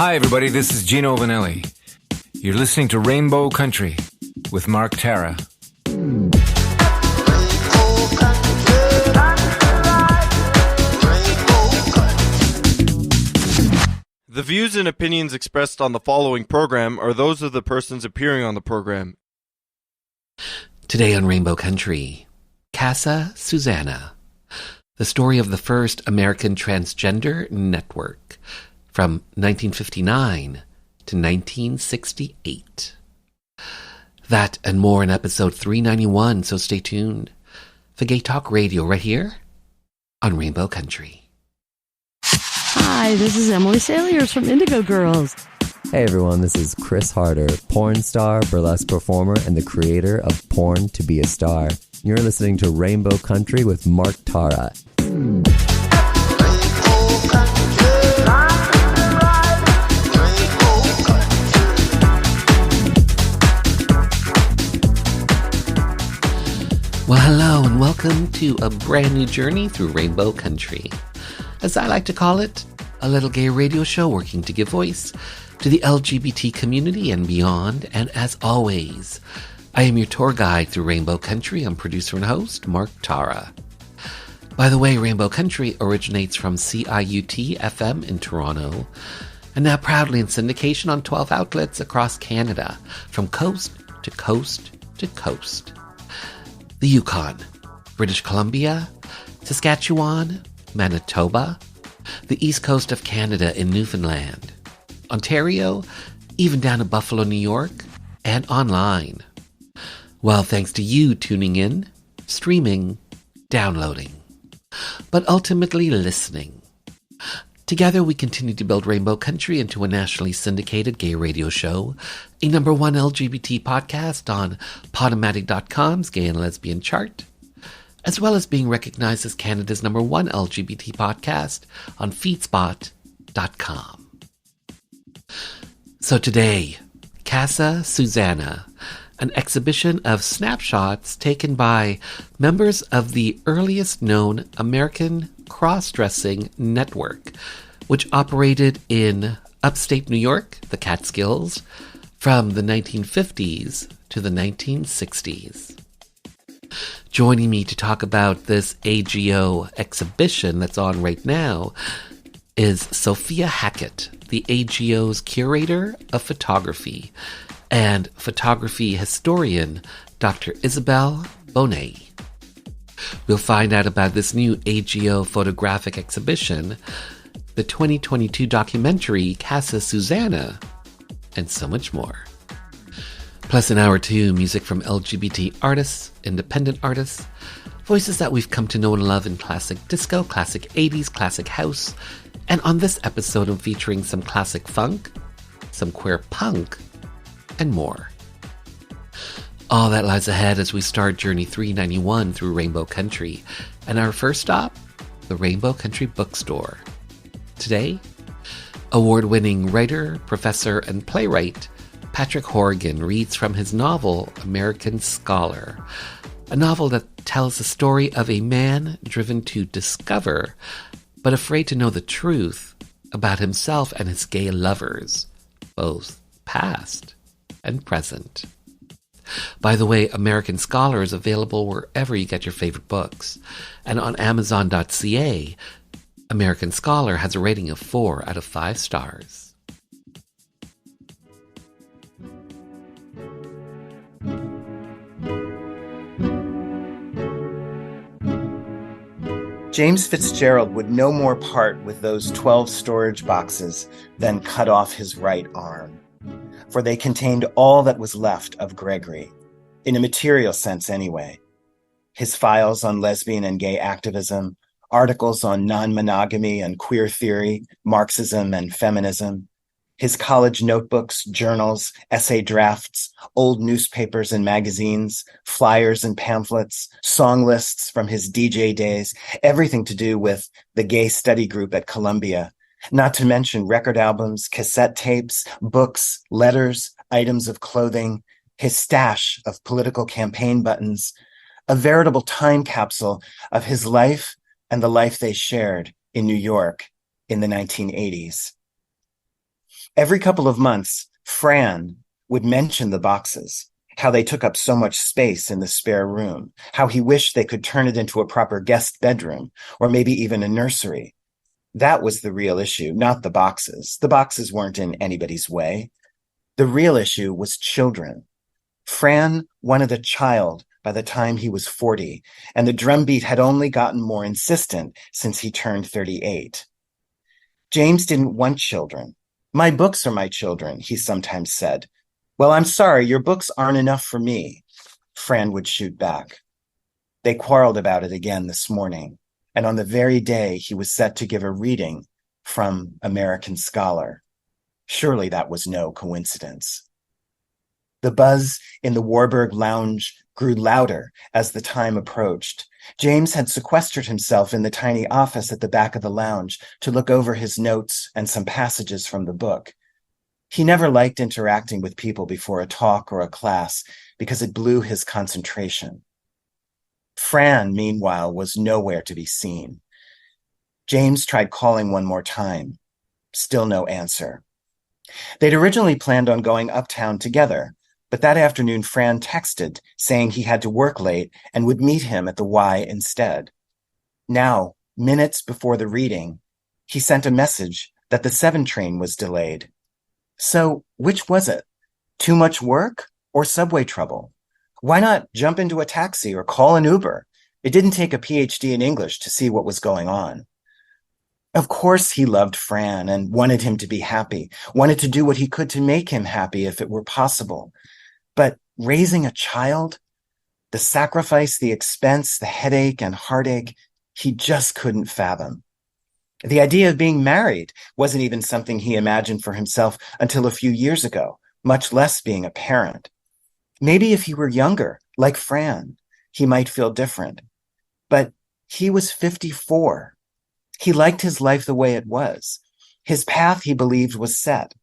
Hi, everybody. This is Gino Vanelli. You're listening to Rainbow Country with Mark Tara. The views and opinions expressed on the following program are those of the persons appearing on the program. Today on Rainbow Country, Casa Susanna, the story of the first American transgender network from 1959 to 1968. That and more in episode 391, so stay tuned for Gay Talk Radio right here on Rainbow Country. Hi, this is Emily Saliers from Indigo Girls. Hey everyone, this is Chris Harder, porn star, burlesque performer, and the creator of Porn to Be a Star. You're listening to Rainbow Country with Mark Tara. Well, hello and welcome to a brand new journey through Rainbow Country. As I like to call it, a little gay radio show working to give voice to the LGBT community and beyond. And as always, I am your tour guide through Rainbow Country. I'm producer and host, Mark Tara. By the way, Rainbow Country originates from CIUT FM in Toronto and now proudly in syndication on 12 outlets across Canada, from coast to coast to coast. The Yukon, British Columbia, Saskatchewan, Manitoba, the east coast of Canada in Newfoundland, Ontario, even down to Buffalo, New York, and online. Well, thanks to you tuning in, streaming, downloading, but ultimately listening. Together we continue to build Rainbow Country into a nationally syndicated gay radio show, a number one LGBT podcast on Podomatic.com's Gay and Lesbian chart, as well as being recognized as Canada's number one LGBT podcast on Feedspot.com. So today, Casa Susanna, an exhibition of snapshots taken by members of the earliest known American cross-dressing network, which operated in upstate New York, the Catskills, from the 1950s to the 1960s. Joining me to talk about this AGO exhibition that's on right now is Sophie Hackett, the AGO's Curator of Photography, and photography historian Dr. Isabelle Bonnet. We'll find out about this new AGO photographic exhibition, the 2022 documentary Casa Susanna, and so much more. Plus in hour two, music from LGBT artists, independent artists, voices that we've come to know and love in classic disco, classic 80s, classic house, and on this episode I'm featuring some classic funk, some queer punk, and more. All that lies ahead as we start Journey 391 through Rainbow Country, and our first stop, the Rainbow Country Bookstore. Today, award-winning writer, professor, and playwright Patrick Horrigan reads from his novel American Scholar, a novel that tells the story of a man driven to discover, but afraid to know the truth about himself and his gay lovers, both past and present. By the way, American Scholar is available wherever you get your favorite books, and on Amazon.ca, American Scholar has a rating of 4 out of 5 stars. James Fitzgerald would no more part with those 12 storage boxes than cut off his right arm, for they contained all that was left of Gregory, in a material sense anyway. His files on lesbian and gay activism, articles on non-monogamy and queer theory, Marxism and feminism, his college notebooks, journals, essay drafts, old newspapers and magazines, flyers and pamphlets, song lists from his DJ days, everything to do with the gay study group at Columbia, not to mention record albums, cassette tapes, books, letters, items of clothing, his stash of political campaign buttons, a veritable time capsule of his life and the life they shared in New York in the 1980s. Every couple of months, Fran would mention the boxes, how they took up so much space in the spare room, how he wished they could turn it into a proper guest bedroom, or maybe even a nursery. That was the real issue, not the boxes. The boxes weren't in anybody's way. The real issue was children. Fran wanted a child by the time he was 40, and the drumbeat had only gotten more insistent since he turned 38. James didn't want children. My books are my children, he sometimes said. Well, I'm sorry, your books aren't enough for me, Fran would shoot back. They quarreled about it again this morning, and on the very day he was set to give a reading from American Scholar. Surely that was no coincidence. The buzz in the Warburg Lounge grew louder as the time approached. James had sequestered himself in the tiny office at the back of the lounge to look over his notes and some passages from the book. He never liked interacting with people before a talk or a class because it blew his concentration. Fran, meanwhile, was nowhere to be seen. James tried calling one more time. Still no answer. They'd originally planned on going uptown together, but that afternoon Fran texted saying he had to work late and would meet him at the Y instead. Now, minutes before the reading, he sent a message that the 7 train was delayed. So, which was it? Too much work or subway trouble? Why not jump into a taxi or call an Uber? It didn't take a PhD in English to see what was going on. Of course he loved Fran and wanted him to be happy, wanted to do what he could to make him happy if it were possible. But raising a child, the sacrifice, the expense, the headache and heartache, he just couldn't fathom. The idea of being married wasn't even something he imagined for himself until a few years ago, much less being a parent. Maybe if he were younger, like Fran, he might feel different. But he was 54. He liked his life the way it was. His path, he believed, was set.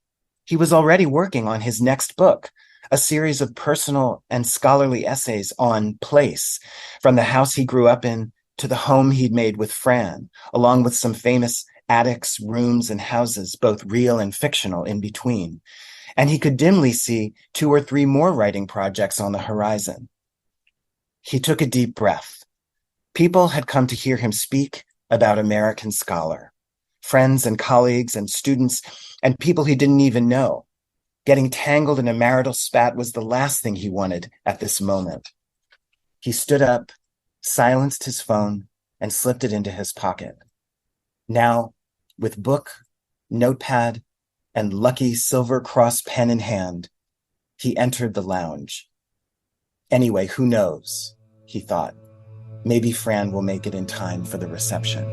He was already working on his next book, a series of personal and scholarly essays on place, from the house he grew up in to the home he'd made with Fran, along with some famous attics, rooms, and houses, both real and fictional, in between. And he could dimly see 2 or 3 more writing projects on the horizon. He took a deep breath. People had come to hear him speak about American Scholar. Friends and colleagues and students and people he didn't even know. Getting tangled in a marital spat was the last thing he wanted at this moment. He stood up, silenced his phone, and slipped it into his pocket. Now, with book, notepad, and lucky silver cross pen in hand, he entered the lounge. Anyway, who knows, he thought. Maybe Fran will make it in time for the reception.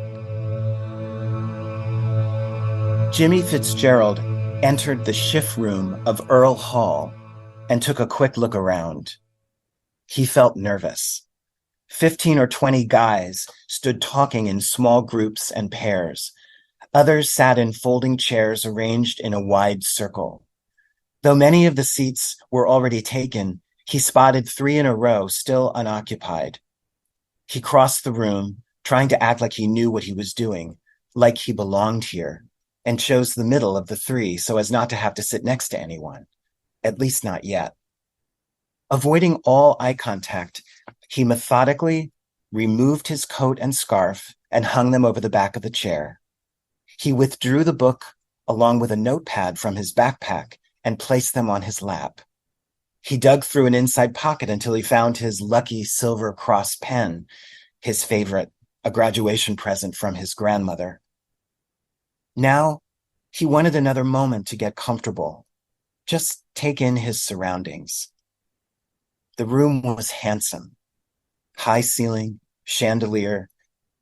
Jimmy Fitzgerald entered the shift room of Earl Hall and took a quick look around. He felt nervous. 15 or 20 guys stood talking in small groups and pairs. Others sat in folding chairs arranged in a wide circle. Though many of the seats were already taken, he spotted 3 in a row still unoccupied. He crossed the room, trying to act like he knew what he was doing, like he belonged here, and chose the middle of the 3 so as not to have to sit next to anyone, at least not yet. Avoiding all eye contact, he methodically removed his coat and scarf and hung them over the back of the chair. He withdrew the book along with a notepad from his backpack and placed them on his lap. He dug through an inside pocket until he found his lucky silver cross pen, his favorite, a graduation present from his grandmother. Now, he wanted another moment to get comfortable, just take in his surroundings. The room was handsome. High ceiling, chandelier,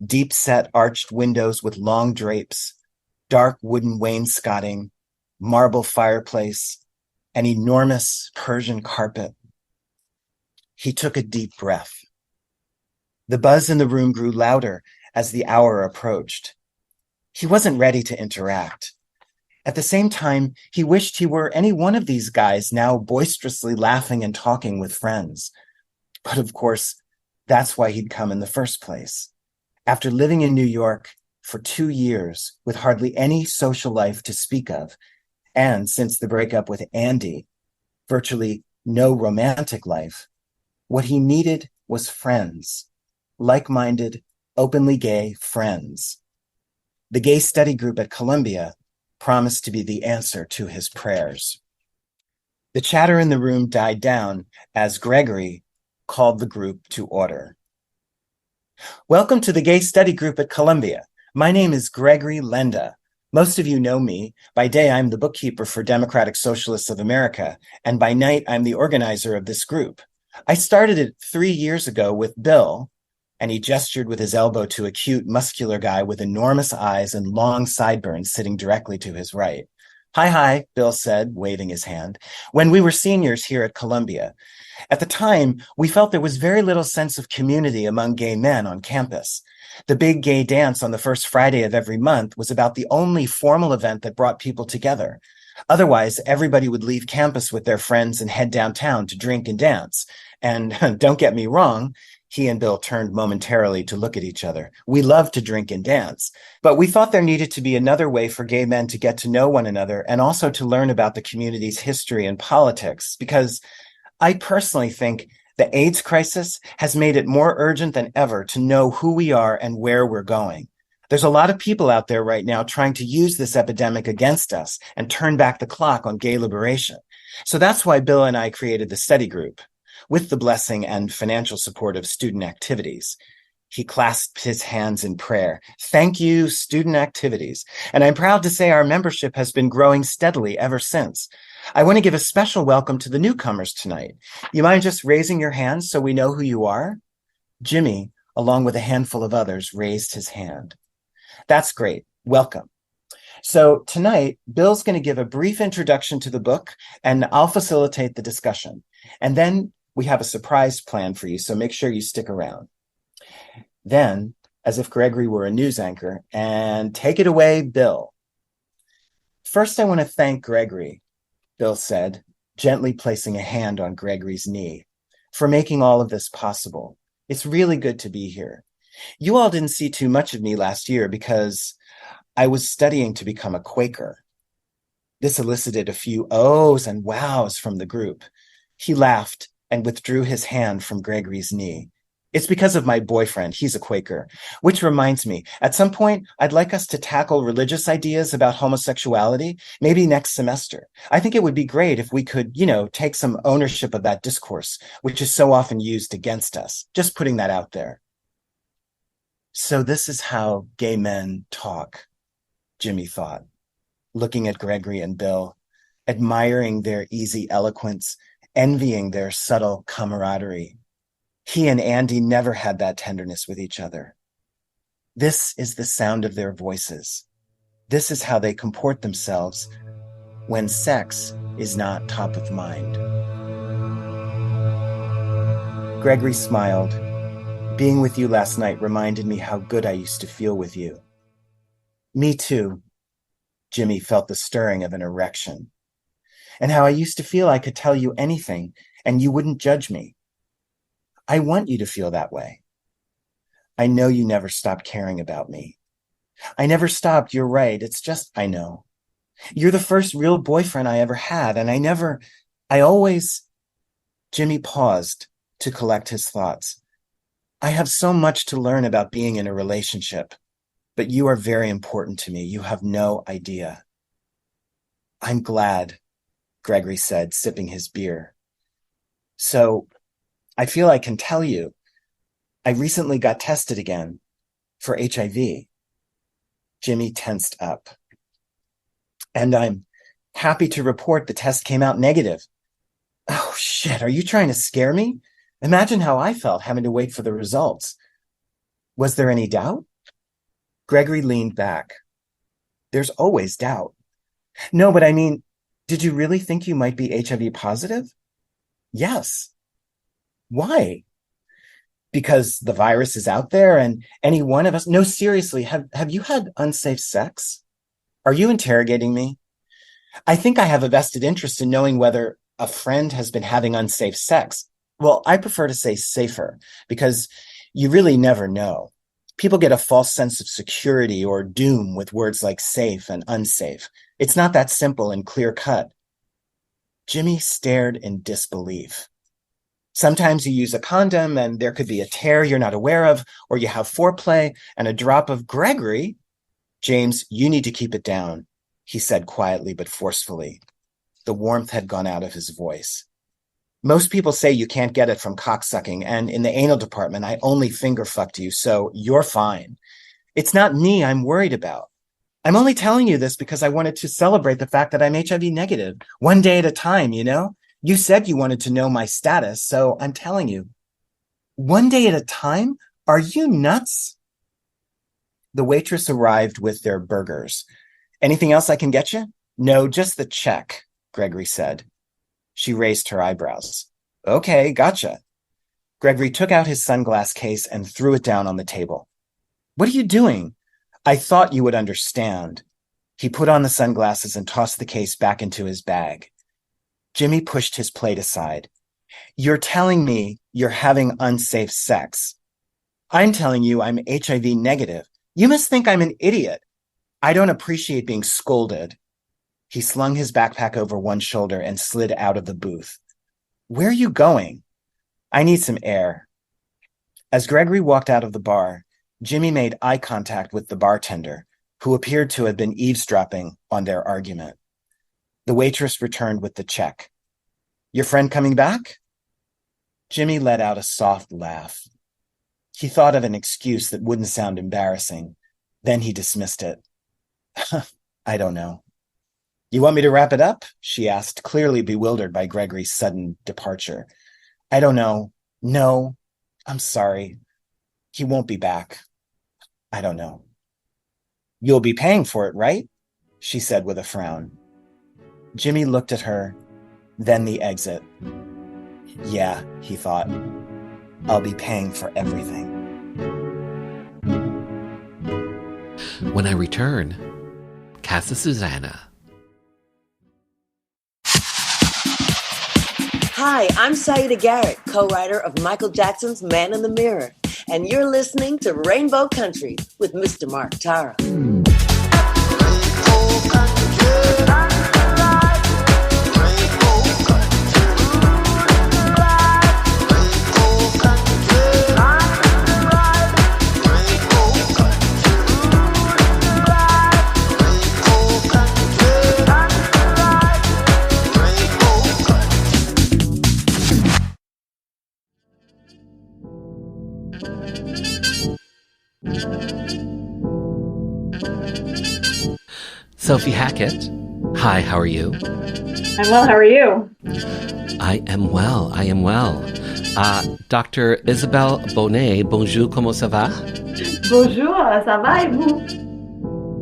deep-set arched windows with long drapes, dark wooden wainscoting, marble fireplace, an enormous Persian carpet. He took a deep breath. The buzz in the room grew louder as the hour approached. He wasn't ready to interact. At the same time, he wished he were any one of these guys now boisterously laughing and talking with friends. But of course, that's why he'd come in the first place. After living in New York for 2 years with hardly any social life to speak of, And since the breakup with Andy, virtually no romantic life. What he needed was friends, like-minded, openly gay friends. The gay study group at Columbia promised to be the answer to his prayers. The chatter in the room died down as Gregory called the group to order. Welcome to the gay study group at Columbia. My name is Gregory Lenda. Most of you know me. By day, I'm the bookkeeper for Democratic Socialists of America, and by night, I'm the organizer of this group. I started it 3 years ago with Bill, and he gestured with his elbow to a cute, muscular guy with enormous eyes and long sideburns sitting directly to his right. Hi, Bill said, waving his hand, when we were seniors here at Columbia. At the time, we felt there was very little sense of community among gay men on campus. The big gay dance on the first Friday of every month was about the only formal event that brought people together. Otherwise, everybody would leave campus with their friends and head downtown to drink and dance. And don't get me wrong, he and Bill turned momentarily to look at each other. We loved to drink and dance, but we thought there needed to be another way for gay men to get to know one another and also to learn about the community's history and politics, because I personally think the AIDS crisis has made it more urgent than ever to know who we are and where we're going. There's a lot of people out there right now trying to use this epidemic against us and turn back the clock on gay liberation. So that's why Bill and I created the study group, with the blessing and financial support of student activities. He clasped his hands in prayer. Thank you, student activities. And I'm proud to say our membership has been growing steadily ever since. I want to give a special welcome to the newcomers tonight. You mind just raising your hands so we know who you are? Jimmy, along with a handful of others, raised his hand. That's great. Welcome. So tonight, Bill's going to give a brief introduction to the book, and I'll facilitate the discussion. And then we have a surprise plan for you, so make sure you stick around. Then, as if Gregory were a news anchor, and take it away, Bill. First, I want to thank Gregory, Bill said, gently placing a hand on Gregory's knee, for making all of this possible. It's really good to be here. You all didn't see too much of me last year because I was studying to become a Quaker. This elicited a few ohs and wows from the group. He laughed and withdrew his hand from Gregory's knee. It's because of my boyfriend. He's a Quaker. Which reminds me, at some point, I'd like us to tackle religious ideas about homosexuality, maybe next semester. I think it would be great if we could, take some ownership of that discourse, which is so often used against us. Just putting that out there. So this is how gay men talk, Jimmy thought, looking at Gregory and Bill, admiring their easy eloquence, envying their subtle camaraderie. He and Andy never had that tenderness with each other. This is the sound of their voices. This is how they comport themselves when sex is not top of mind. Gregory smiled. Being with you last night reminded me how good I used to feel with you. Me too. Jimmy felt the stirring of an erection. And how I used to feel I could tell you anything and you wouldn't judge me. I want you to feel that way. I know you never stopped caring about me. I never stopped, you're right. It's just, I know. You're the first real boyfriend I ever had, and Jimmy paused to collect his thoughts. I have so much to learn about being in a relationship, but you are very important to me. You have no idea. I'm glad, Gregory said, sipping his beer. So, I feel I can tell you, I recently got tested again for HIV. Jimmy tensed up. And I'm happy to report the test came out negative. Oh, shit, are you trying to scare me? Imagine how I felt having to wait for the results. Was there any doubt? Gregory leaned back. There's always doubt. No, but I mean, did you really think you might be HIV positive? Yes. Why? Because the virus is out there and any one of us... No, seriously, have you had unsafe sex? Are you interrogating me? I think I have a vested interest in knowing whether a friend has been having unsafe sex. Well, I prefer to say safer because you really never know. People get a false sense of security or doom with words like safe and unsafe. It's not that simple and clear-cut. Jimmy stared in disbelief. Sometimes you use a condom and there could be a tear you're not aware of, or you have foreplay and a drop of Gregory. James, you need to keep it down, he said quietly but forcefully. The warmth had gone out of his voice. Most people say you can't get it from cocksucking, and in the anal department, I only finger fucked you, so you're fine. It's not me I'm worried about. I'm only telling you this because I wanted to celebrate the fact that I'm HIV negative, one day at a time, you know? You said you wanted to know my status, so I'm telling you. One day at a time? Are you nuts? The waitress arrived with their burgers. Anything else I can get you? No, just the check, Gregory said. She raised her eyebrows. Okay, gotcha. Gregory took out his sunglass case and threw it down on the table. What are you doing? I thought you would understand. He put on the sunglasses and tossed the case back into his bag. Jimmy pushed his plate aside. You're telling me you're having unsafe sex. I'm telling you I'm HIV negative. You must think I'm an idiot. I don't appreciate being scolded. He slung his backpack over one shoulder and slid out of the booth. Where are you going? I need some air. As Gregory walked out of the bar, Jimmy made eye contact with the bartender, who appeared to have been eavesdropping on their argument. The waitress returned with the check. Your friend coming back? Jimmy let out a soft laugh. He thought of an excuse that wouldn't sound embarrassing. Then he dismissed it. I don't know. You want me to wrap it up? She asked, clearly bewildered by Gregory's sudden departure. I don't know. No, I'm sorry. He won't be back. I don't know. You'll be paying for it, right? She said with a frown. Jimmy looked at her, then the exit. Yeah, he thought. I'll be paying for everything. When I return, Casa Susanna. Hi, I'm Saida Garrett, co-writer of Michael Jackson's Man in the Mirror, and you're listening to Rainbow Country with Mr. Mark Tara. Sophie Hackett. Hi, how are you? I'm well, how are you? I am well. Dr. Isabelle Bonnet, bonjour, comment ça va? Bonjour, ça va et vous?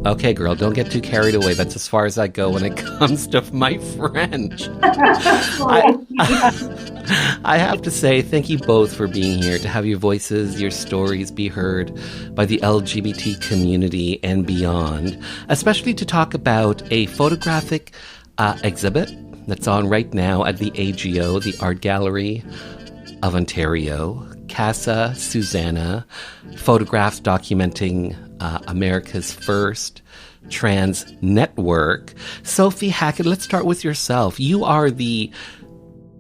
Okay, girl, don't get too carried away. That's as far as I go when it comes to my French. I have to say thank you both for being here, to have your voices, your stories be heard by the LGBT community and beyond, especially to talk about a photographic exhibit that's on right now at the AGO, the Art Gallery of Ontario, Casa Susanna, photographs documenting America's first trans network. Sophie Hackett, let's start with yourself. You are the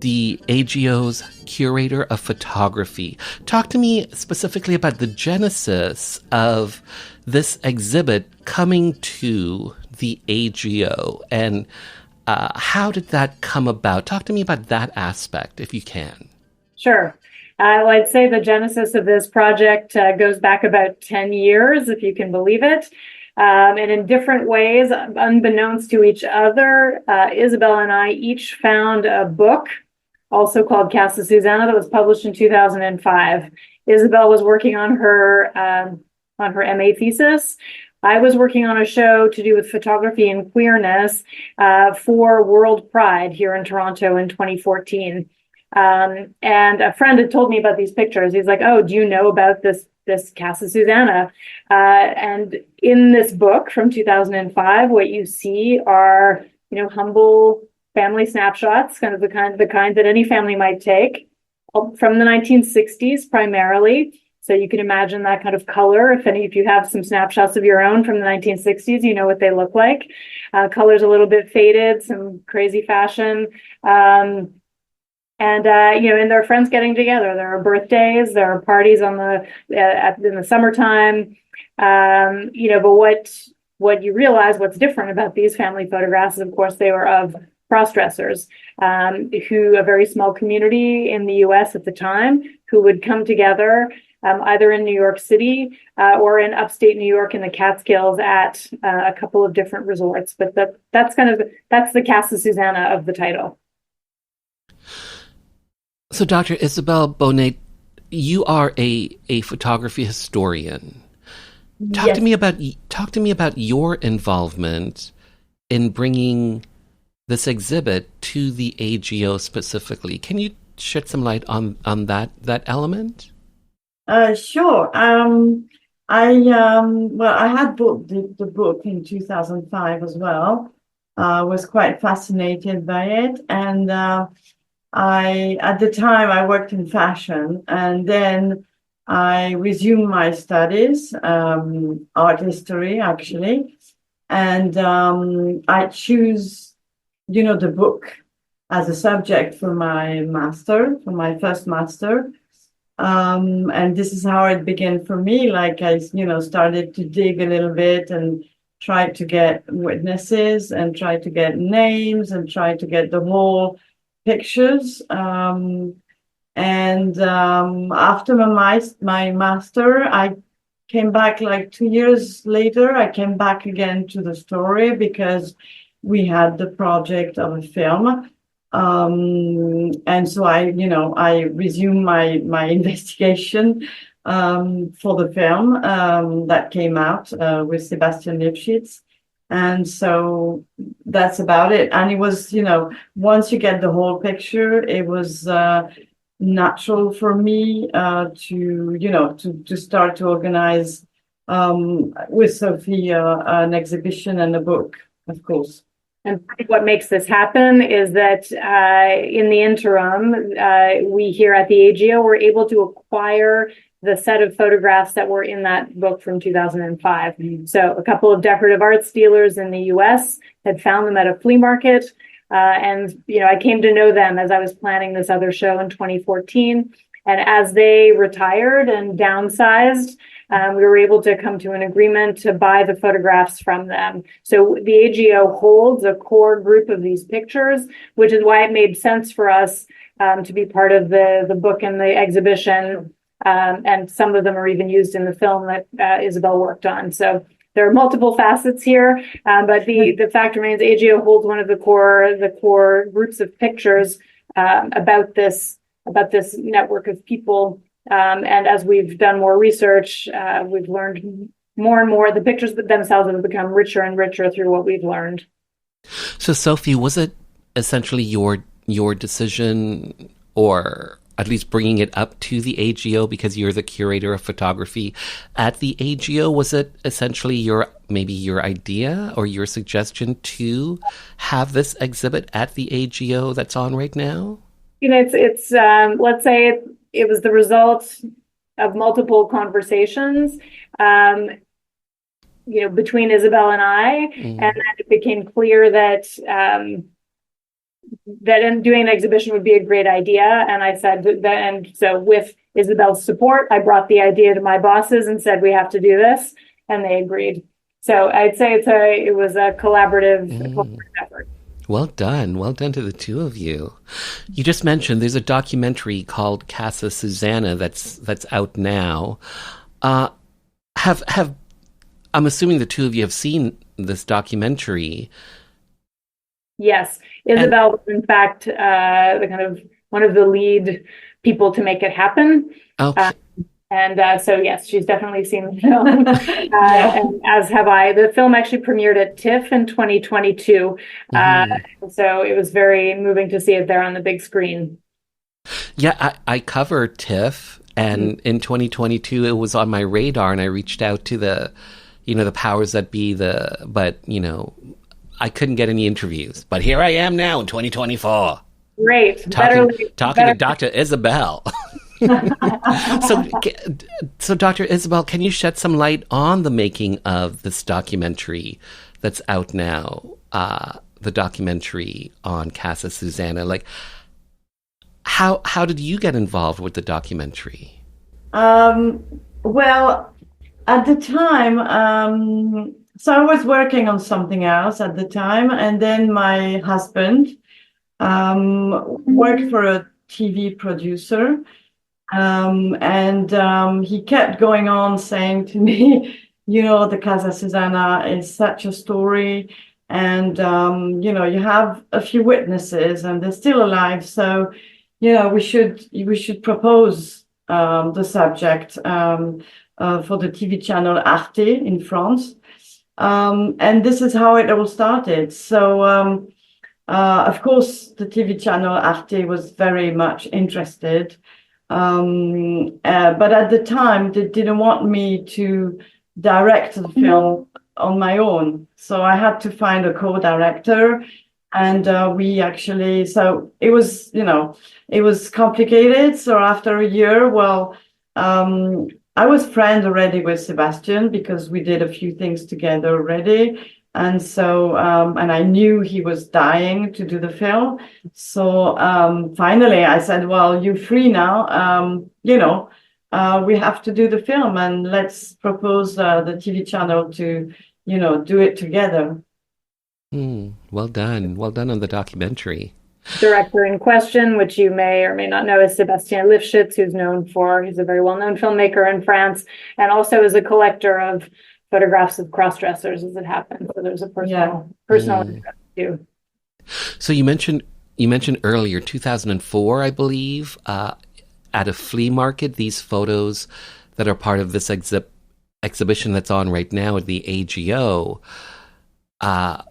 AGO's curator of photography. Talk to me specifically about the genesis of this exhibit coming to the AGO, and how did that come about? Talk to me about that aspect, if you can. Sure. Well, I'd say the genesis of this project goes back about 10 years, if you can believe it. And in different ways, unbeknownst to each other, Isabelle and I each found a book, also called Casa Susanna, that was published in 2005. Isabelle was working on her MA thesis. I was working on a show to do with photography and queerness for World Pride here in Toronto in 2014. And a friend had told me about these pictures. He's like, "Oh, do you know about this Casa Susanna?" And in this book from 2005, what you see are, humble family snapshots, kind of the kind that any family might take from the 1960s primarily. So you can imagine that kind of color. If you have some snapshots of your own from the 1960s, you know what they look like. Color's a little bit faded, some crazy fashion. And their friends getting together. There are birthdays, there are parties in the summertime. But what you realize, what's different about these family photographs is, of course, they were of cross-dressers, who a very small community in the U.S. at the time, who would come together either in New York City or in upstate New York in the Catskills at a couple of different resorts. But that's the Casa Susanna of the title. So, Dr. Isabelle Bonnet, you are a photography historian. Talk to me about your involvement in bringing this exhibit to the AGO specifically. Can you shed some light on that element? Sure. I had bought the book in 2005 as well. Was quite fascinated by it, and at the time I worked in fashion, and then I resumed my studies, art history actually, and I choose, the book as a subject for my first master. And this is how it began for me. Like I, started to dig a little bit and try to get witnesses and try to get names and try to get the whole pictures. After my master, I came back like 2 years later. I came back again to the story because we had the project of a film. And so I resumed my investigation for the film that came out with Sebastian Lipschitz. And so that's about it. And it was, once you get the whole picture, it was natural for me to start to organize with Sophie an exhibition and a book, of course. And what makes this happen is that in the interim, we here at the AGO were able to acquire the set of photographs that were in that book from 2005. So a couple of decorative arts dealers in the US had found them at a flea market. I came to know them as I was planning this other show in 2014. And as they retired and downsized, we were able to come to an agreement to buy the photographs from them. So the AGO holds a core group of these pictures, which is why it made sense for us to be part of the book and the exhibition. And some of them are even used in the film that Isabelle worked on. So there are multiple facets here, but the fact remains AGO holds one of the core groups of pictures about this network of people. And as we've done more research, we've learned more and more. The pictures themselves have become richer and richer through what we've learned. So, Sophie, was it essentially your decision, or at least bringing it up to the AGO because you're the curator of photography at the AGO? Was it essentially your idea or your suggestion to have this exhibit at the AGO that's on right now? It's let's say it was the result of multiple conversations, between Isabelle and I, and then it became clear that doing an exhibition would be a great idea. And I said that, and so with Isabelle's support, I brought the idea to my bosses and said, we have to do this, and they agreed. So I'd say it was a collaborative effort. Well done to the two of you. You just mentioned there's a documentary called Casa Susanna that's out now. I'm assuming the two of you have seen this documentary. Yes, Isabelle was in fact the kind of one of the lead people to make it happen. Okay. So yes, she's definitely seen the film, and as have I. The film actually premiered at TIFF in 2022, so it was very moving to see it there on the big screen. Yeah, I cover TIFF, and in 2022 it was on my radar, and I reached out to the powers that be. But I couldn't get any interviews. But here I am now in 2024. Great, talking to Dr. Isabelle. So, Dr. Isabelle, can you shed some light on the making of this documentary that's out now? The documentary on Casa Susanna. Like, how did you get involved with the documentary? Well, at the time, so I was working on something else at the time, and then my husband worked for a TV producer, and he kept going on saying to me, the Casa Susanna is such a story, and you have a few witnesses, and they're still alive, so we should propose the subject for the TV channel Arte in France. And this is how it all started. So, of course, the TV channel Arte was very much interested. But at the time, they didn't want me to direct the film on my own. So I had to find a co-director. And so it was, it was complicated. So after a year, I was friends already with Sebastian because we did a few things together already. And so, and I knew he was dying to do the film. So finally I said, well, you're free now. We have to do the film, and let's propose the TV channel to, do it together. Well done. Well done on the documentary. Director in question, which you may or may not know, is Sébastien Lifshitz, he's a very well-known filmmaker in France, and also is a collector of photographs of cross-dressers, as it happens. So there's a personal interest too. So you mentioned earlier, 2004, I believe, at a flea market, these photos that are part of this exhibition that's on right now at the AGO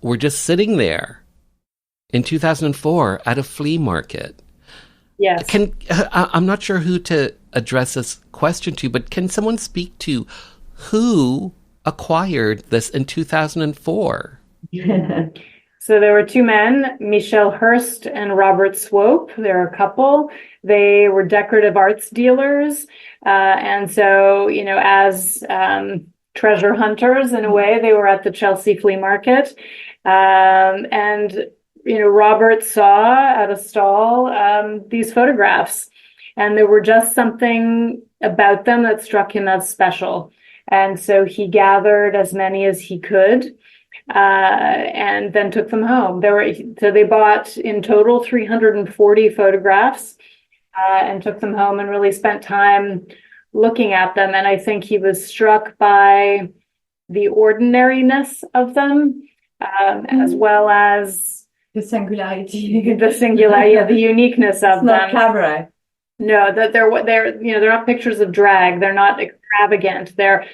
were just sitting there in 2004 at a flea market. Yes. I'm not sure who to address this question to, but can someone speak to who acquired this in 2004? So there were two men, Michel Hurst and Robert Swope. They're a couple. They were decorative arts dealers. And so, as treasure hunters, in a way, they were at the Chelsea flea market. And Robert saw at a stall these photographs, and there were just something about them that struck him as special. And so he gathered as many as he could, and then took them home. They bought in total 340 photographs, and took them home and really spent time looking at them. And I think he was struck by the ordinariness of them, as well as the singularity, the uniqueness of them. Not cabaret. No, that they're not pictures of drag. They're not extravagant. They're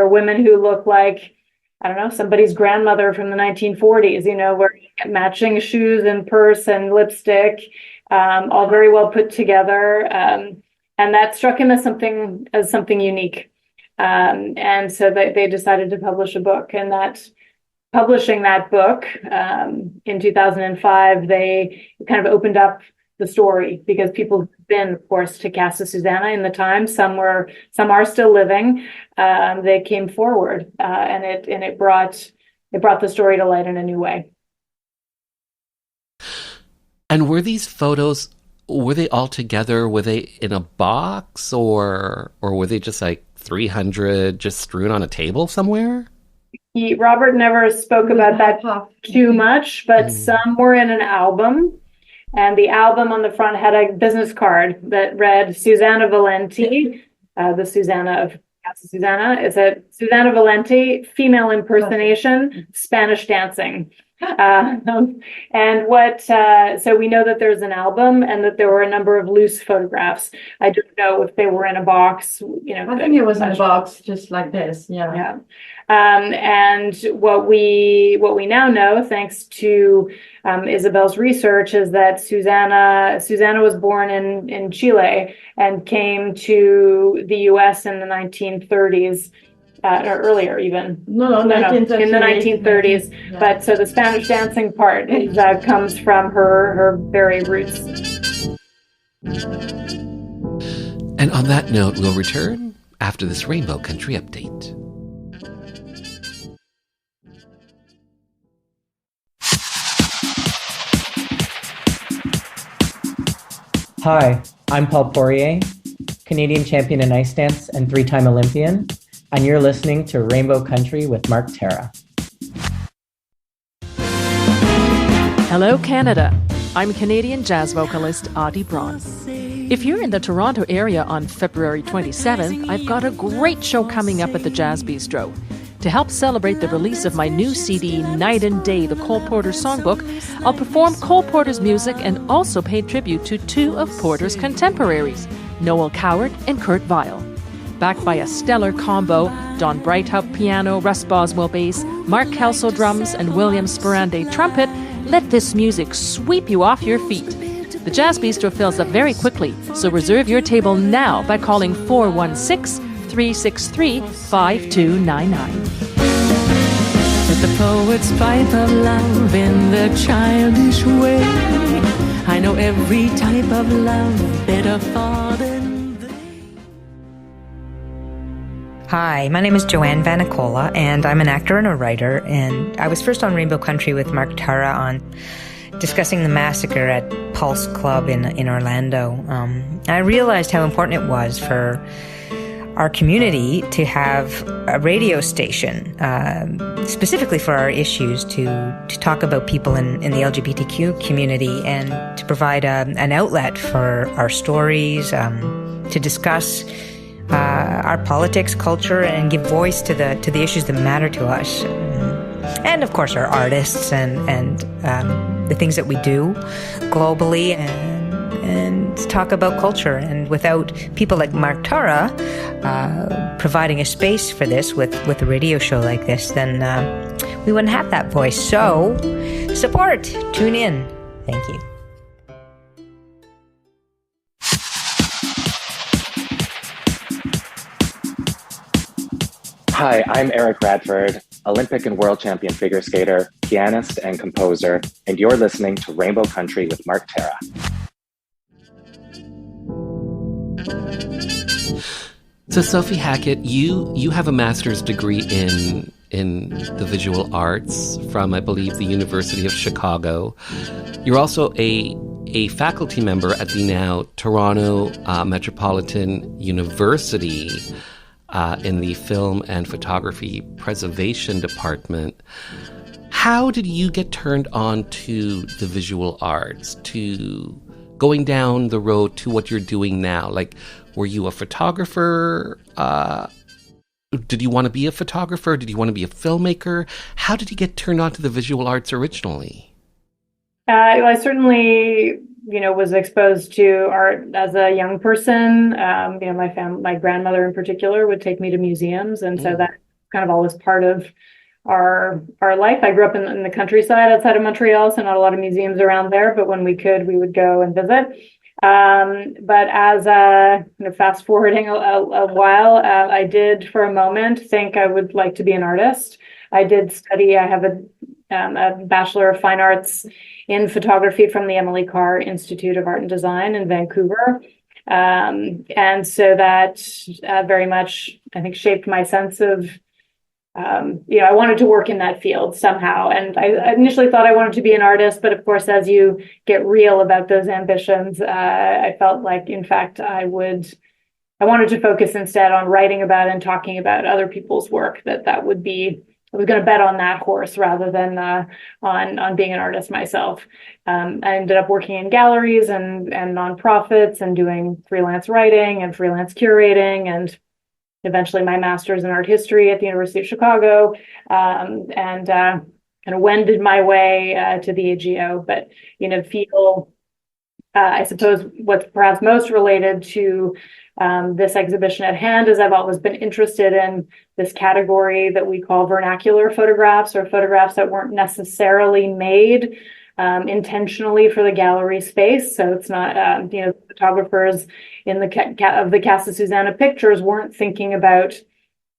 women who look like, I don't know, somebody's grandmother from the 1940s. Wearing matching shoes and purse and lipstick, all very well put together. And that struck him as something unique. And so they decided to publish a book, and publishing that book in 2005, they kind of opened up the story, because people have been, of course, to Casa Susanna in the time. Some are still living. They came forward, and it brought the story to light in a new way. And were these photos? Were they all together? Were they in a box, or were they just like 300 just strewn on a table somewhere? Robert never spoke about that too much, but some were in an album. And the album on the front had a business card that read Susanna Valenti, the Susanna of Casa Susanna. Is it Susanna Valenti, female impersonation, Spanish dancing. So we know that there's an album, and that there were a number of loose photographs. I don't know if they were in a box. I think it was in a box, just like this. Yeah. And what we now know, thanks to Isabelle's research, is that Susanna was born in Chile and came to the U.S. in the 1930s. Or earlier even. No, in the 1930s. Yeah. But so the Spanish dancing part comes from her very roots. And on that note, we'll return after this Rainbow Country update. Hi, I'm Paul Poirier, Canadian champion in ice dance and 3-time Olympian, and you're listening to Rainbow Country with Mark Terra. Hello, Canada. I'm Canadian jazz vocalist Audie Braun. If you're in the Toronto area on February 27th, I've got a great show coming up at the Jazz Bistro. To help celebrate the release of my new CD, Night and Day, the Cole Porter Songbook, I'll perform Cole Porter's music and also pay tribute to 2 of Porter's contemporaries, Noel Coward and Kurt Weill. Backed by a stellar combo, Don Breithaupt piano, Russ Boswell bass, Mark Kelso drums, and William Sperande trumpet, let this music sweep you off your feet. The Jazz Bistro fills up very quickly, so reserve your table now by calling 416-363-5299. Let the poets pipe of love in the childish way. I know every type of love better far than they. Hi, my name is Joanne Vanicola, and I'm an actor and a writer, and I was first on Rainbow Country with Mark Tara on discussing the massacre at Pulse Club in Orlando. I realized how important it was for our community to have a radio station, specifically for our issues, to talk about people in the LGBTQ community and to provide an outlet for our stories, to discuss our politics, culture, and give voice to the issues that matter to us. And of course our artists and the things that we do globally, and talk about culture. And without people like Mark Tara providing a space for this with a radio show like this, then we wouldn't have that voice. So support, tune in. Thank you. Hi, I'm Eric Radford, Olympic and world champion figure skater, pianist, and composer, and you're listening to Rainbow Country with Mark Tara. So, Sophie Hackett, you have a master's degree in the visual arts from, I believe, the University of Chicago. You're also a faculty member at the now Toronto Metropolitan University in the Film and Photography Preservation Department. How did you get turned on to the visual arts, to going down the road to what you're doing now? Like, were you a photographer? Did you want to be a photographer? Did you want to be a filmmaker? How did you get turned on to the visual arts originally? I certainly, was exposed to art as a young person. My grandmother in particular would take me to museums, and so that kind of always part of our life. I grew up in the countryside outside of Montreal, so not a lot of museums around there, but when we could, we would go and visit. But as fast forwarding a while, I did for a moment think I would like to be an artist. I did study. I have a Bachelor of Fine Arts in photography from the Emily Carr Institute of Art and Design in Vancouver. And so that very much, I think, shaped my sense of, I wanted to work in that field somehow. And I initially thought I wanted to be an artist, but of course, as you get real about those ambitions, I felt like, in fact, I wanted to focus instead on writing about and talking about other people's work, that would be, I was going to bet on that horse rather than on being an artist myself. I ended up working in galleries and nonprofits and doing freelance writing and freelance curating, and eventually my master's in art history at the University of Chicago, and kind of wended my way to the AGO. But, feel, I suppose what's perhaps most related to this exhibition at hand is I've always been interested in this category that we call vernacular photographs, or photographs that weren't necessarily made intentionally for the gallery space. So it's not, photographers in the Casa Susanna pictures weren't thinking about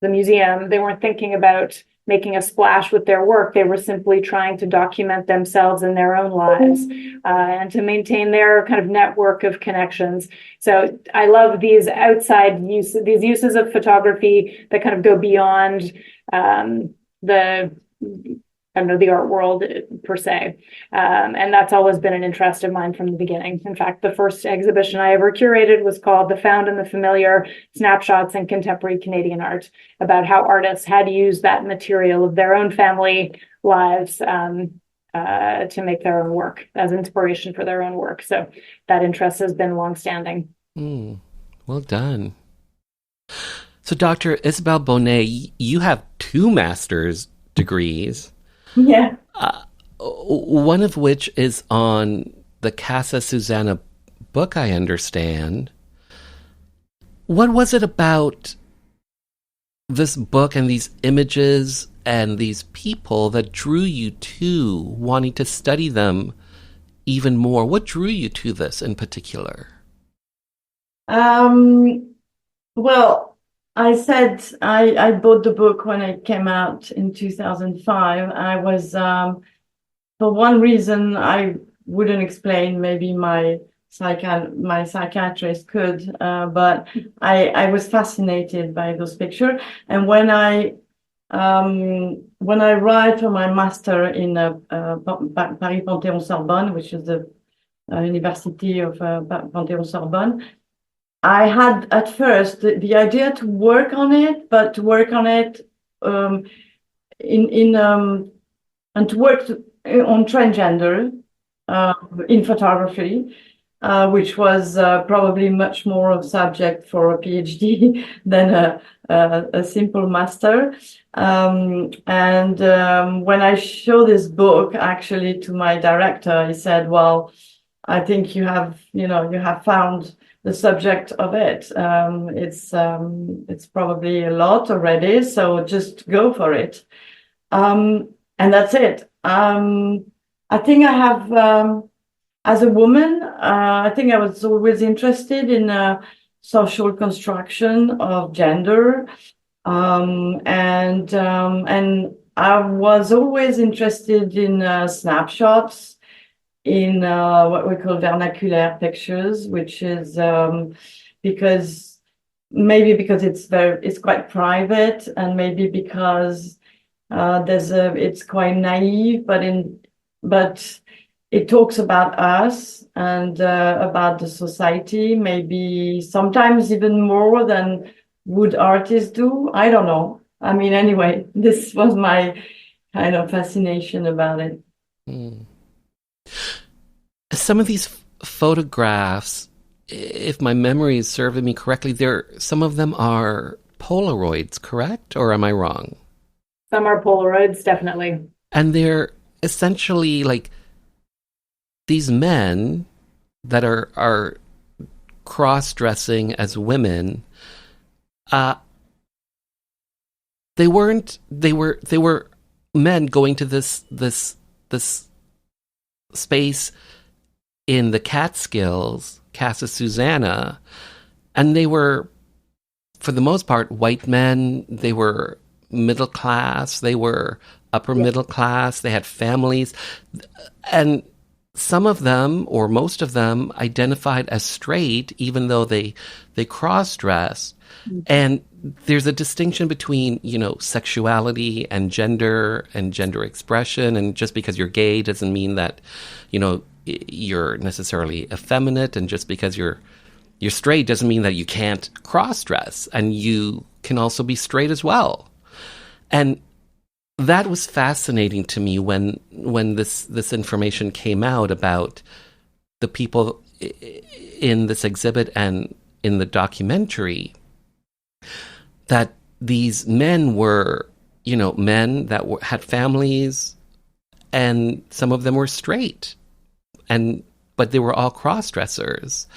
the museum. They weren't thinking about making a splash with their work. They were simply trying to document themselves in their own lives and to maintain their kind of network of connections. So I love these these uses of photography that kind of go beyond the art world per se. And that's always been an interest of mine from the beginning. In fact, the first exhibition I ever curated was called The Found and the Familiar: Snapshots in Contemporary Canadian Art, about how artists had used that material of their own family lives to make their own work as inspiration for their own work. So that interest has been longstanding. Well done. So Dr. Isabelle Bonnet, you have 2 master's degrees. Yeah. One of which is on the Casa Susanna book, I understand. What was it about this book and these images and these people that drew you to wanting to study them even more? What drew you to this in particular? Well, I said I bought the book when it came out in 2005. I was, for one reason, I wouldn't explain, maybe my psychiatrist could, but I was fascinated by those pictures. And when I arrived for my master in Paris Panthéon-Sorbonne, which is the University of Panthéon-Sorbonne, I had at first the idea to work on it, but to work on it and to work on transgender in photography, which was probably much more of subject for a PhD than a simple master. And when I showed this book actually to my director, he said, "Well, I think you have found the subject of it. It's probably a lot already, so just go for it." And that's it. I think I have, as a woman, I think I was always interested in social construction of gender, and I was always interested in snapshots, in what we call vernacular pictures, which is because it's quite private, and maybe because it's quite naive, but it talks about us and about the society, maybe sometimes even more than would artists do. I don't know. I mean, anyway, this was my kind of fascination about it. Some of these photographs, if my memory is serving me correctly, some of them are Polaroids, correct? Or am I wrong? Some are Polaroids, definitely. And they're essentially like these men that are cross-dressing as women. They were men going to this space in the Catskills, Casa Susanna, and they were, for the most part, white men. They were middle class. They were upper middle class. They had families, and some of them, or most of them, identified as straight, even though they cross-dressed. And there's a distinction between, sexuality and gender expression. And just because you're gay doesn't mean that, you're necessarily effeminate. And just because you're straight doesn't mean that you can't cross-dress. And you can also be straight as well. And that was fascinating to me when this information came out about the people in this exhibit and in the documentary, that these men were, men that had families, and some of them were straight, but they were all cross-dressers.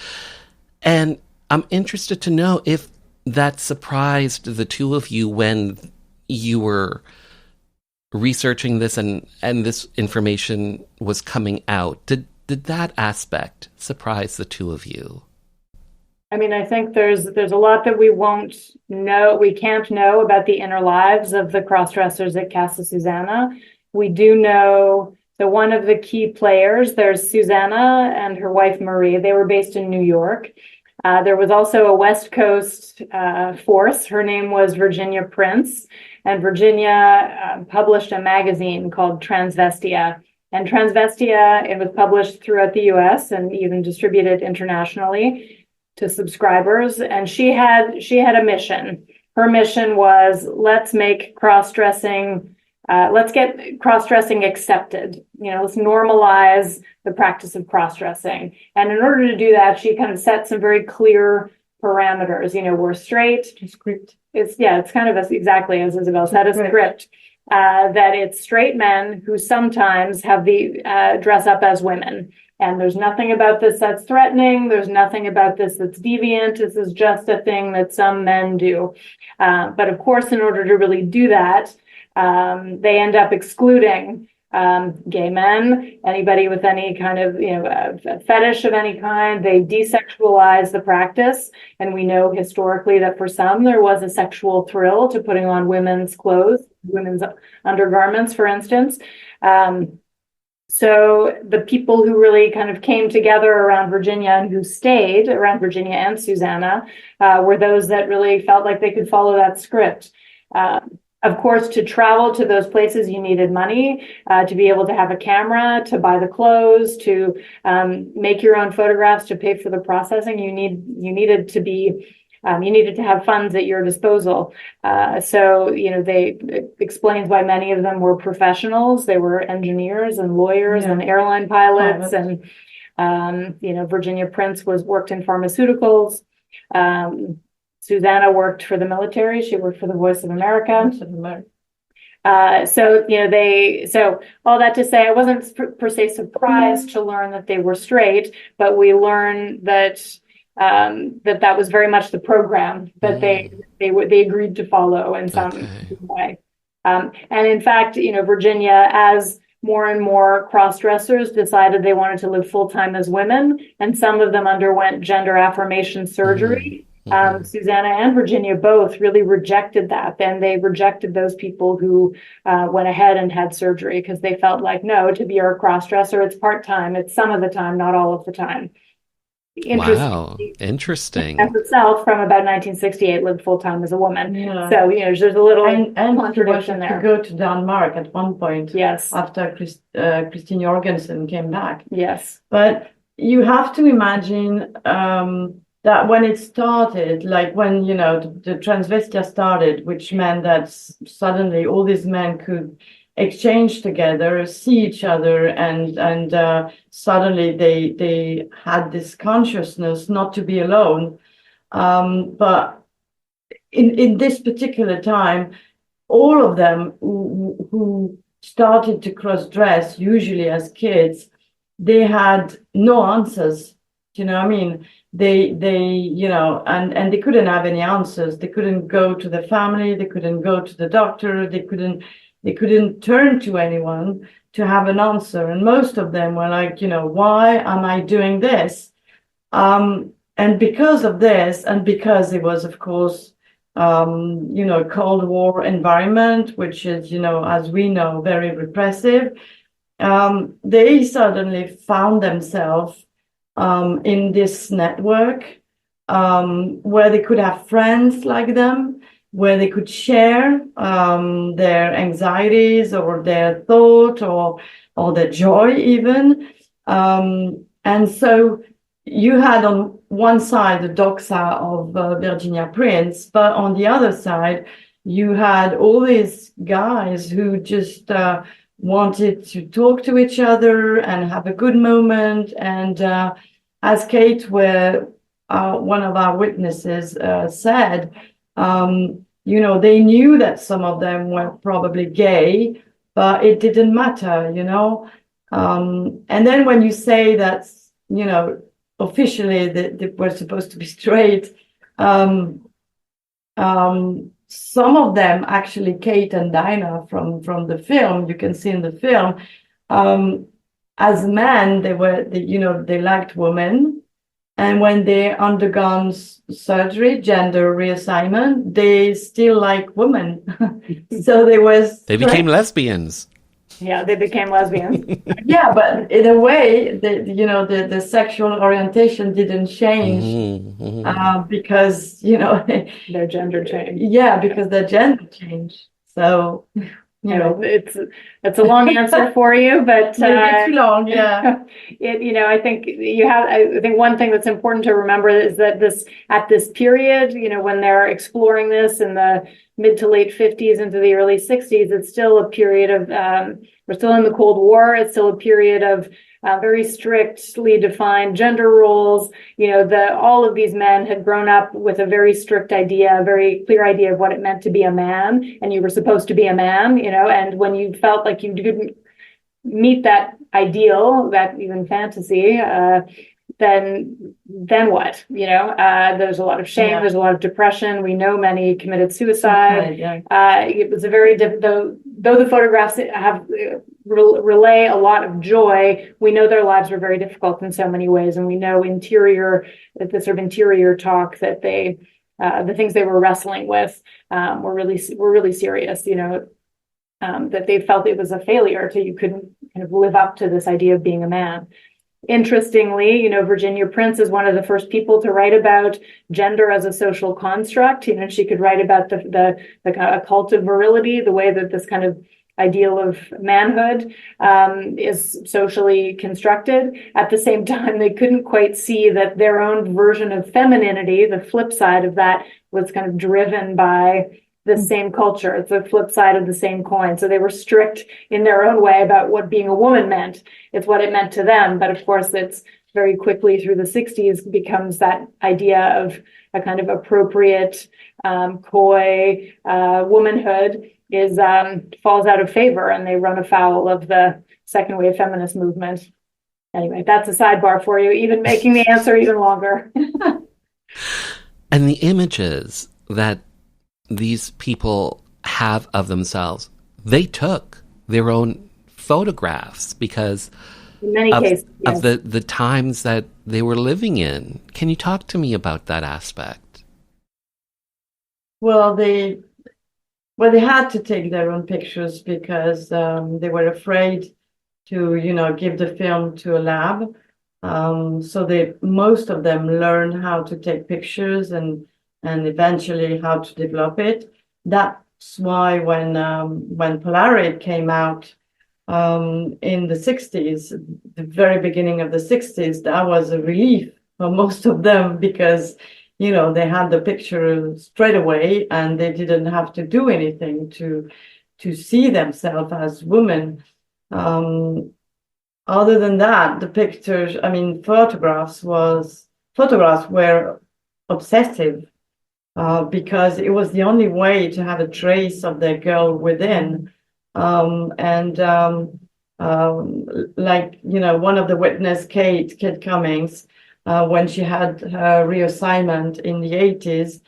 And I'm interested to know if that surprised the two of you when you were researching this and this information was coming out. Did that aspect surprise the two of you? I mean, I think there's a lot that we can't know about the inner lives of the cross-dressers at Casa Susanna. We do know that one of the key players, there's Susanna and her wife Marie. They were based in New York. There was also a West Coast force. Her name was Virginia Prince, and Virginia published a magazine called Transvestia. And Transvestia, it was published throughout the US and even distributed internationally to subscribers. And she had a mission. Her mission was, let's make cross-dressing, let's get cross-dressing accepted. Let's normalize the practice of cross-dressing. And in order to do that, she kind of set some very clear parameters. We're straight. Script. It's kind of exactly as Isabelle said, a script. That it's straight men who sometimes have the dress up as women. And there's nothing about this that's threatening. There's nothing about this that's deviant. This is just a thing that some men do. But of course, in order to really do that, they end up excluding gay men, anybody with any kind of fetish of any kind. They desexualize the practice, and we know historically that for some there was a sexual thrill to putting on women's clothes, women's undergarments, for instance. So the people who really kind of came together around Virginia and who stayed around Virginia and Susanna were those that really felt like they could follow that script. Of course, to travel to those places, you needed money to be able to have a camera, to buy the clothes, to make your own photographs, to pay for the processing. You needed to have funds at your disposal. So they explains why many of them were professionals. They were engineers and lawyers and airline pilots. And Virginia Prince worked in pharmaceuticals. Susanna worked for the military. She worked for the Voice of America. So all that to say, I wasn't per se surprised to learn that they were straight, but we learned that that was very much the program that they agreed to follow in some way. And in fact, Virginia, as more and more cross-dressers decided they wanted to live full-time as women, and some of them underwent gender affirmation surgery. Susanna and Virginia both really rejected that. Then they rejected those people who went ahead and had surgery because they felt like, no, to be a cross-dresser, it's part-time. It's some of the time, not all of the time. Wow, interesting. As itself, from about 1968, lived full-time as a woman. Yeah. So, there's a little contradiction there. To go to Denmark at one point. Yes. After Christine Jorgensen came back. Yes. But you have to imagine that when it started, like when, the transvestia started, which meant that suddenly all these men could exchange together, see each other, and suddenly they had this consciousness not to be alone. But in this particular time, all of them who started to cross-dress, usually as kids, they had no answers. They and they couldn't have any answers. They couldn't go to the family. They couldn't go to the doctor. They couldn't turn to anyone to have an answer. And most of them were like, why am I doing this? And because of this, and because it was, of course, Cold War environment, which is, as we know, very repressive, they suddenly found themselves in this network where they could have friends like them, where they could share their anxieties or their thought or their joy even. And so you had on one side the doxa of Virginia Prince, but on the other side, you had all these guys who just wanted to talk to each other and have a good moment. And as Kate, one of our witnesses, said, they knew that some of them were probably gay, but it didn't matter, And then when you say that, officially they were supposed to be straight, some of them, actually, Kate and Dinah from the film, you can see in the film, as men, they liked women, And when they undergone surgery, gender reassignment, they still like women. So they became lesbians. Yeah, they became lesbians. Yeah, but in a way, the sexual orientation didn't change because, their gender changed. Yeah, because their gender changed. So, it's a long answer for you, but maybe too long. Yeah. I think one thing that's important to remember is that at this period, when they're exploring this in the mid to late 50s into the early 60s, it's still a period of we're still in the Cold War. It's still a period of very strictly defined gender roles. All of these men had grown up with a very strict idea, a very clear idea of what it meant to be a man, and you were supposed to be a man, and when you felt like you didn't meet that ideal, that even fantasy, then what? There's a lot of shame, there's a lot of depression. We know many committed suicide. It was a very though the photographs have relay a lot of joy, we know their lives were very difficult in so many ways, and we know the sort of interior talk that they the things they were wrestling with were really serious. That they felt it was a failure you couldn't kind of live up to this idea of being a man. Interestingly, Virginia Prince is one of the first people to write about gender as a social construct. She could write about the kind of cult of virility, the way that this kind of ideal of manhood is socially constructed. At the same time, they couldn't quite see that their own version of femininity, the flip side of that, was kind of driven by the same culture. It's the flip side of the same coin. So they were strict in their own way about what being a woman meant. It's what it meant to them. But of course, it's very quickly through the 60s becomes that idea of a kind of appropriate, coy womanhood falls out of favor, and they run afoul of the second wave feminist movement. Anyway, that's a sidebar for you, even making the answer even longer. And the images that these people have of themselves, they took their own photographs because in many cases, of the times that they were living in. Can you talk to me about that aspect? Well, they had to take their own pictures because they were afraid to, give the film to a lab. So most of them learned how to take pictures and eventually how to develop it. That's why when Polaroid came out in the 60s, the very beginning of the 60s, that was a relief for most of them because, they had the picture straight away and they didn't have to do anything to see themselves as women. Other than that, the pictures, photographs were obsessive. Because it was the only way to have a trace of their girl within. One of the witness, Kate Cummings, when she had her reassignment in the 80s,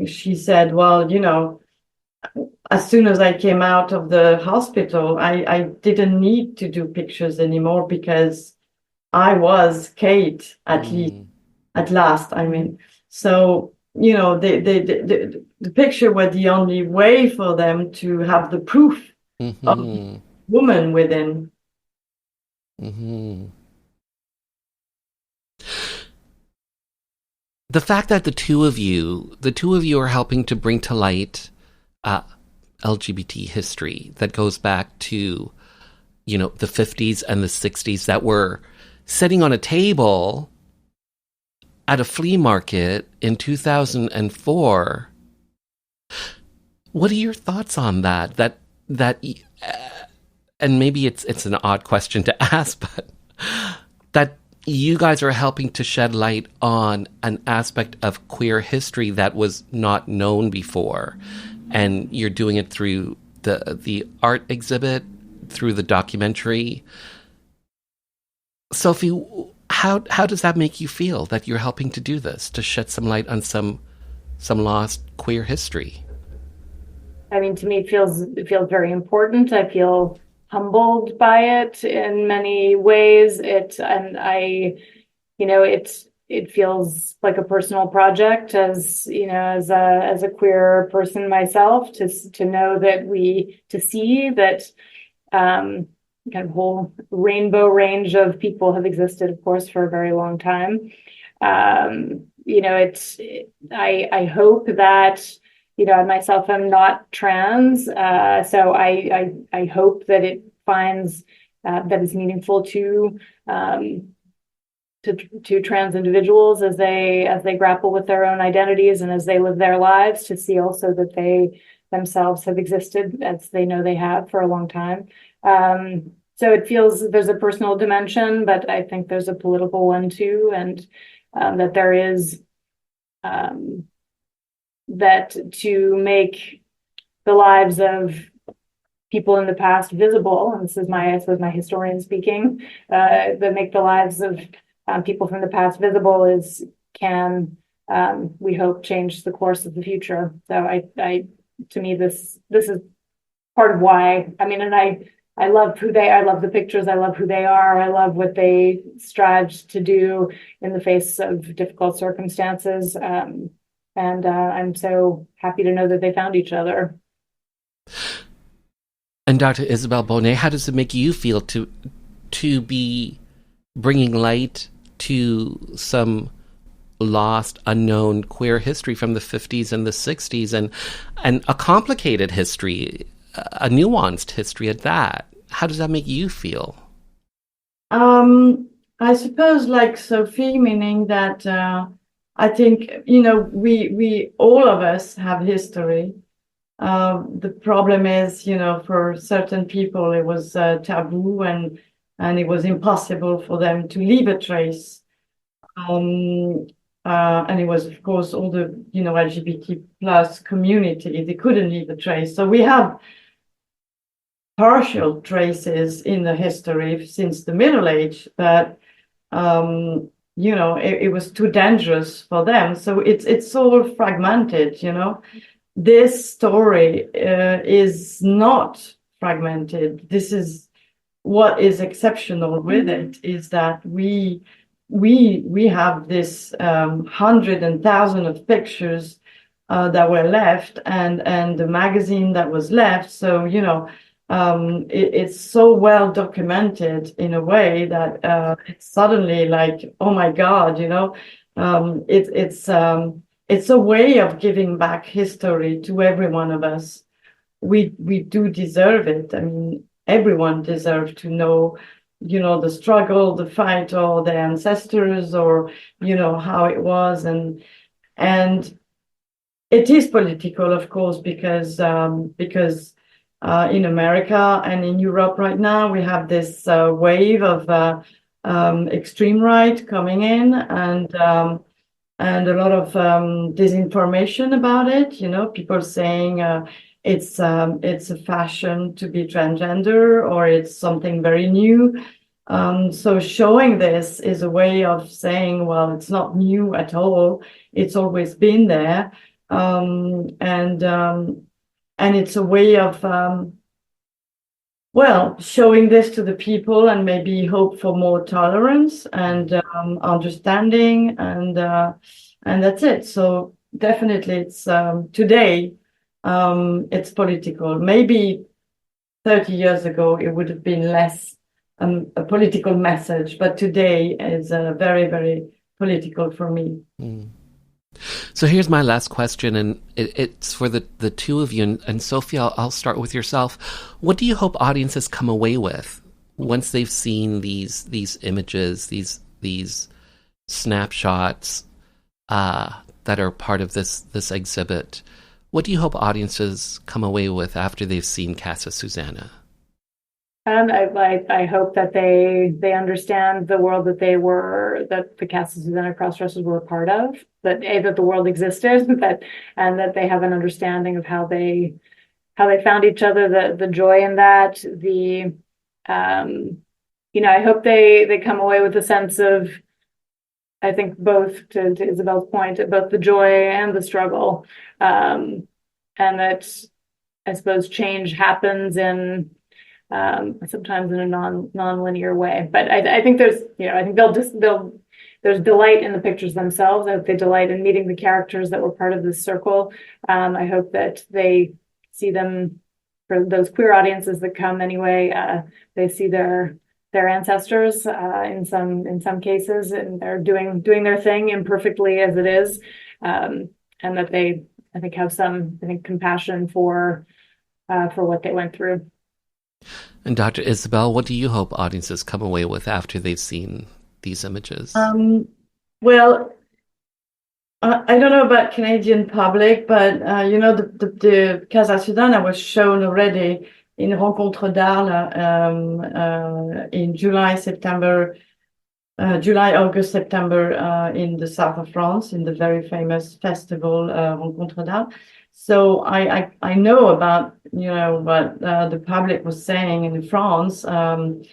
she said, well, as soon as I came out of the hospital, I didn't need to do pictures anymore because I was Kate, at last. So, the picture were the only way for them to have the proof of woman within. The fact that the two of you are helping to bring to light LGBT history that goes back to, the 50s and the 60s that were sitting on a table at a flea market in 2004. What are your thoughts on that? And maybe it's an odd question to ask, but that you guys are helping to shed light on an aspect of queer history that was not known before, and you're doing it through the art exhibit, through the documentary. Sophie, how does that make you feel that you're helping to do this, to shed some light on some lost queer history? To me, it feels very important. I feel humbled by it in many ways. it feels like a personal project as, as a queer person myself, to know that to see that kind of whole rainbow range of people have existed, of course, for a very long time. I hope that, I myself am not trans, so I hope that it finds that is meaningful to trans individuals as they grapple with their own identities and as they live their lives, to see also that they themselves have existed, as they know they have, for a long time. So it feels there's a personal dimension, but I think there's a political one too, and that there is that to make the lives of people in the past visible, and this is my historian speaking, that make the lives of people from the past visible can we hope change the course of the future. So to me, this is part of why. I mean, and I love I love the pictures, I love who they are, I love what they strived to do in the face of difficult circumstances. And I'm so happy to know that they found each other. And Dr. Isabelle Bonnet, how does it make you feel to be bringing light to some lost, unknown queer history from the 50s and the 60s, and a complicated history, a nuanced history at that? How does that make you feel? I suppose like Sophie, meaning that I think, we all of us have history. The problem is, for certain people, it was taboo and it was impossible for them to leave a trace. And it was, of course, all the, LGBT plus community, they couldn't leave a trace. So we have partial traces in the history since the Middle Age, but, it was too dangerous for them. So it's all fragmented, This story is not fragmented. This is what is exceptional with it, is that we have this 100 and 1,000 of pictures that were left, and the magazine that was left. So it's so well documented in a way that it's suddenly like, oh my God, it's a way of giving back history to every one of us. We do deserve it. I mean, everyone deserves to know, the struggle, the fight, or their ancestors, or, how it was. And it is political, of course, because in America and in Europe right now, we have this wave of extreme right coming in, and a lot of disinformation about it. People saying it's a fashion to be transgender, or it's something very new. So showing this is a way of saying, well, it's not new at all. It's always been there, and it's a way of showing this to the people, and maybe hope for more tolerance and understanding, and that's it. So definitely, it's today it's political. Maybe 30 years ago it would have been less a political message, but today is very, very political for me. So here's my last question, and it's for the two of you. And Sophie, I'll start with yourself. What do you hope audiences come away with once they've seen these images, these snapshots that are part of this exhibit? What do you hope audiences come away with after they've seen Casa Susanna? I hope that they understand the world that the Casa Susanna crossdressers were a part of, that the world existed, and that they have an understanding of how they found each other, the joy in that, I hope they come away with a sense of, I think, both to Isabelle's point, both the joy and the struggle, and that I suppose change happens in sometimes in a non-linear way. But I think there's, I think there's delight in the pictures themselves. I hope they delight in meeting the characters that were part of this circle. I hope that they see them, for those queer audiences that come anyway, they see their ancestors in some cases, and they're doing their thing imperfectly as it is, and that they, I think, have some compassion for what they went through. And Dr. Isabelle, what do you hope audiences come away with after they've seen these images? Well, I don't know about Canadian public, but the Casa Susanna was shown already in Rencontre d'Arles in July, August, September in the south of France, in the very famous festival Rencontre d'Arles. So I know about what the public was saying in France, and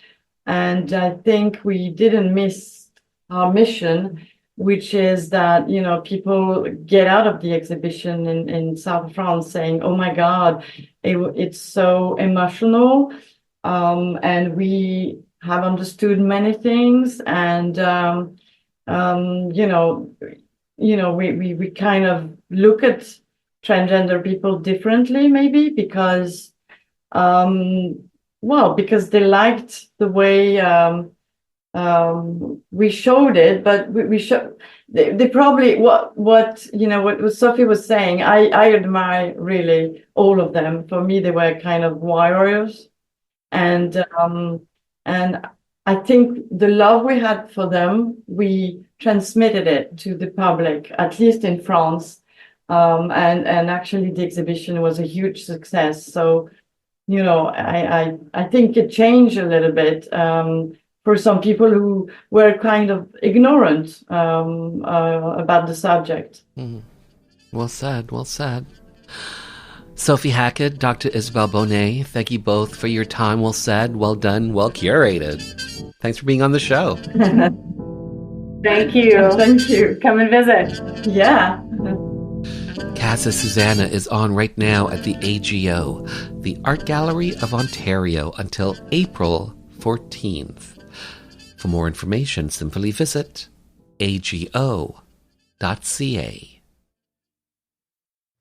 I think we didn't miss our mission, which is that people get out of the exhibition in south of France saying, "Oh my God, it's so emotional," and we have understood many things, and we kind of look at transgender people differently, maybe because they liked the way we showed it, but they probably what Sophie was saying. I admire really all of them. For me, they were kind of warriors, and I think the love we had for them, we transmitted it to the public, at least in France. And actually the exhibition was a huge success. So, I think it changed a little bit for some people who were kind of ignorant about the subject. Mm-hmm. Well said, well said. Sophie Hackett, Dr. Isabelle Bonnet, thank you both for your time. Well said, well done, well curated. Thanks for being on the show. Thank you. Thank you. Come and visit. Yeah. Casa Susanna is on right now at the AGO, the Art Gallery of Ontario, until April 14th. For more information, simply visit ago.ca.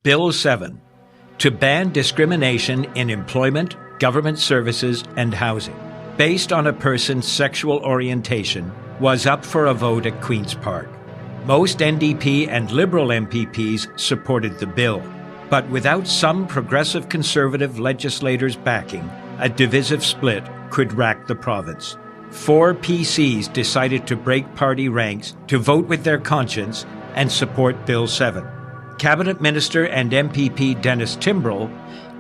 Bill 7, to ban discrimination in employment, government services, and housing, based on a person's sexual orientation, was up for a vote at Queen's Park. Most NDP and Liberal MPPs supported the bill, but without some progressive Conservative legislators backing, a divisive split could rack the province. 4 PCs decided to break party ranks to vote with their conscience and support Bill 7. Cabinet Minister and MPP Dennis Timbrell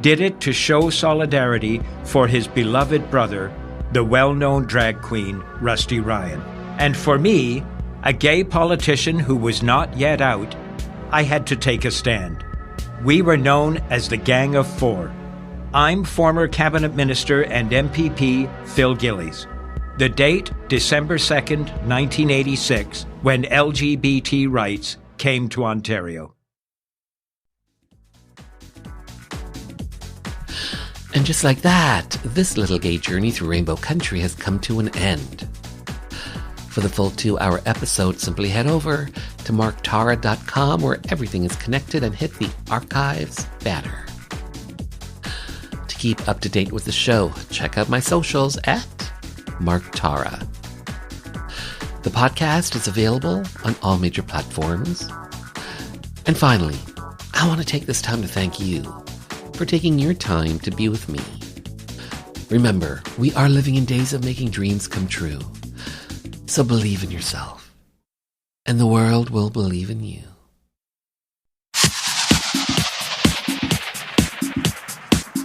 did it to show solidarity for his beloved brother, the well-known drag queen Rusty Ryan. And for me, a gay politician who was not yet out, I had to take a stand. We were known as the Gang of Four. I'm former Cabinet Minister and MPP Phil Gillies. The date, December 2nd, 1986, when LGBT rights came to Ontario. And just like that, this little gay journey through Rainbow Country has come to an end. For the full 2-hour episode, simply head over to marktara.com, where everything is connected, and hit the archives banner. To keep up to date with the show, check out my socials at Mark Tara. The podcast is available on all major platforms. And finally, I want to take this time to thank you for taking your time to be with me. Remember, we are living in days of making dreams come true. So believe in yourself, and the world will believe in you.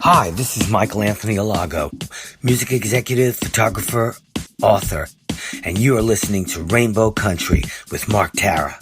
Hi, this is Michael Anthony Alago, music executive, photographer, author, and you are listening to Rainbow Country with Mark Tara.